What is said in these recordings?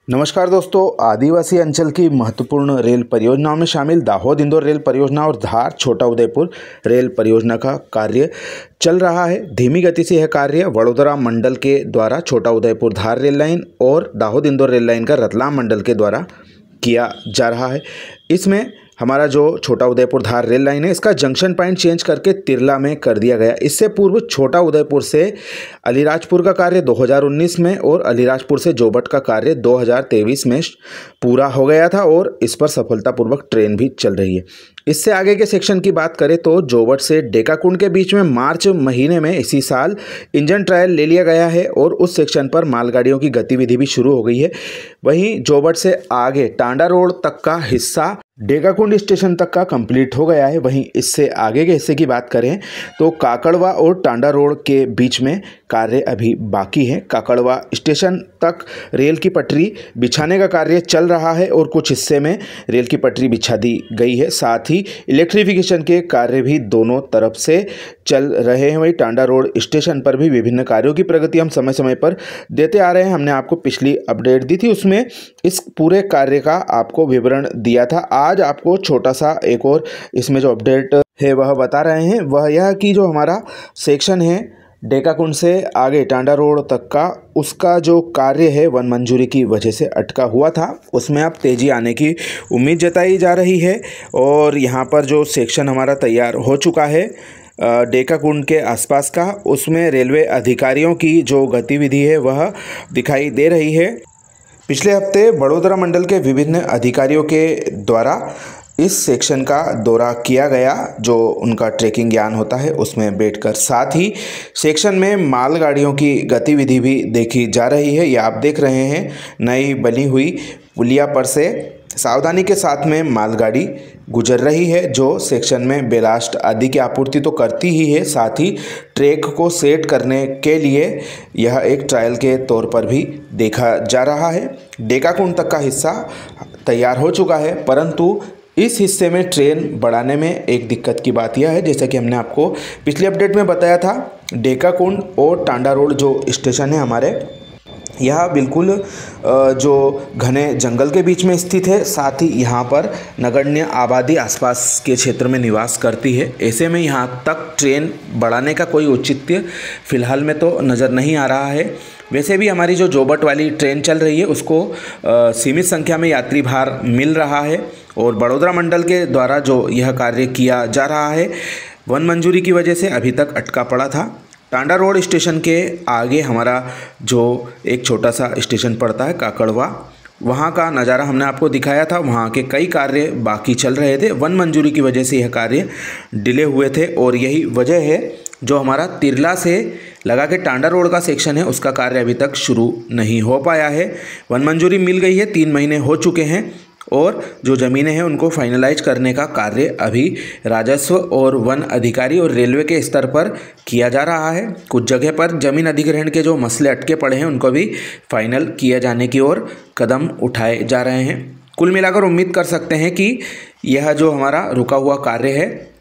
नमस्कार दोस्तों, आदिवासी अंचल की महत्वपूर्ण रेल परियोजनाओं में शामिल दाहोद इंदौर रेल परियोजना और धार छोटा उदयपुर रेल परियोजना का कार्य चल रहा है। धीमी गति से यह कार्य वडोदरा मंडल के द्वारा छोटा उदयपुर धार रेल लाइन और दाहोद इंदौर रेल लाइन का रतलाम मंडल के द्वारा किया जा रहा है। इसमें हमारा जो छोटा उदयपुर धार रेल लाइन है, इसका जंक्शन पॉइंट चेंज करके तिरला में कर दिया गया। इससे पूर्व छोटा उदयपुर से अलीराजपुर का कार्य 2019 में और अलीराजपुर से जोबट का कार्य 2023 में पूरा हो गया था और इस पर सफलतापूर्वक ट्रेन भी चल रही है। इससे आगे के सेक्शन की बात करें तो जोबट से डेकाकुंड के बीच में मार्च महीने में इसी साल इंजन ट्रायल ले लिया गया है और उस सेक्शन पर मालगाड़ियों की गतिविधि भी शुरू हो गई है। वहीं जोबट से आगे टांडा रोड तक का हिस्सा डेकाकुंड स्टेशन तक का कंप्लीट हो गया है। वहीं इससे आगे के हिस्से की बात करें तो काकड़वा और टांडा रोड के बीच में कार्य अभी बाकी है। काकड़वा स्टेशन तक रेल की पटरी बिछाने का कार्य चल रहा है और कुछ हिस्से में रेल की पटरी बिछा दी गई है। साथ ही इलेक्ट्रिफिकेशन के कार्य भी दोनों तरफ से चल रहे हैं। वहीं टांडा रोड स्टेशन पर भी विभिन्न कार्यों की प्रगति हम समय समय पर देते आ रहे हैं। हमने आपको पिछली अपडेट दी थी, उसमें इस पूरे कार्य का आपको विवरण दिया था। आज आपको छोटा सा एक और इसमें जो अपडेट है वह बता रहे हैं, वह यह कि जो हमारा सेक्शन है डेकाकुंड से आगे टांडा रोड तक का, उसका जो कार्य है वन मंजूरी की वजह से अटका हुआ था, उसमें अब तेज़ी आने की उम्मीद जताई जा रही है। और यहाँ पर जो सेक्शन हमारा तैयार हो चुका है डेकाकुंड के आसपास का, उसमें रेलवे अधिकारियों की जो गतिविधि है वह दिखाई दे रही है। पिछले हफ्ते वडोदरा मंडल के विभिन्न अधिकारियों के द्वारा इस सेक्शन का दौरा किया गया, जो उनका ट्रैकिंग ज्ञान होता है उसमें बैठकर। साथ ही सेक्शन में मालगाड़ियों की गतिविधि भी देखी जा रही है। ये आप देख रहे हैं नई बनी हुई पुलिया पर से सावधानी के साथ में मालगाड़ी गुजर रही है, जो सेक्शन में बेलास्ट आदि की आपूर्ति तो करती ही है, साथ ही ट्रैक को सेट करने के लिए यह एक ट्रायल के तौर पर भी देखा जा रहा है। डेकाकुंड तक का हिस्सा तैयार हो चुका है, परंतु इस हिस्से में ट्रेन बढ़ाने में एक दिक्कत की बात यह है, जैसा कि हमने आपको पिछली अपडेट में बताया था, डेकाकुंड और टांडा रोड जो स्टेशन है हमारे, यह बिल्कुल जो घने जंगल के बीच में स्थित है। साथ ही यहाँ पर नगण्य आबादी आसपास के क्षेत्र में निवास करती है। ऐसे में यहाँ तक ट्रेन बढ़ाने का कोई औचित्य फ़िलहाल में तो नज़र नहीं आ रहा है। वैसे भी हमारी जो जोबट वाली ट्रेन चल रही है उसको सीमित संख्या में यात्री भार मिल रहा है और वडोदरा मंडल के द्वारा जो यह कार्य किया जा रहा है वन मंजूरी की वजह से अभी तक अटका पड़ा था। टांडा रोड स्टेशन के आगे हमारा जो एक छोटा सा स्टेशन पड़ता है काकड़वा, वहाँ का नज़ारा हमने आपको दिखाया था। वहाँ के कई कार्य बाकी चल रहे थे, वन मंजूरी की वजह से यह कार्य डिले हुए थे और यही वजह है जो हमारा तिरला से लगा के टांडा रोड का सेक्शन है उसका कार्य अभी तक शुरू नहीं हो पाया है। वन मंजूरी मिल गई है, 3 महीने हो चुके हैं और जो ज़मीनें हैं उनको फाइनलाइज करने का कार्य अभी राजस्व और वन अधिकारी और रेलवे के स्तर पर किया जा रहा है। कुछ जगह पर ज़मीन अधिग्रहण के जो मसले अटके पड़े हैं उनको भी फाइनल किया जाने की ओर कदम उठाए जा रहे हैं। कुल मिलाकर उम्मीद कर सकते हैं कि यह जो हमारा रुका हुआ कार्य है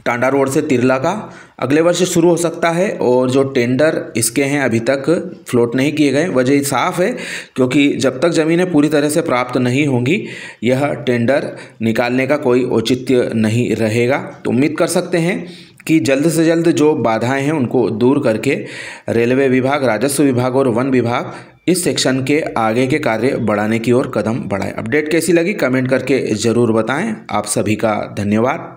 टांडा रोड से तिरला का अगले वर्ष शुरू हो सकता है और जो टेंडर इसके हैं अभी तक फ्लोट नहीं किए गए। वजह साफ़ है, क्योंकि जब तक ज़मीनें पूरी तरह से प्राप्त नहीं होंगी यह टेंडर निकालने का कोई औचित्य नहीं रहेगा। तो उम्मीद कर सकते हैं कि जल्द से जल्द जो बाधाएं हैं उनको दूर करके रेलवे विभाग, राजस्व विभाग और वन विभाग इस सेक्शन के आगे के कार्य बढ़ाने की ओर कदम बढ़ाए। अपडेट कैसी लगी कमेंट करके ज़रूर बताएं। आप सभी का धन्यवाद।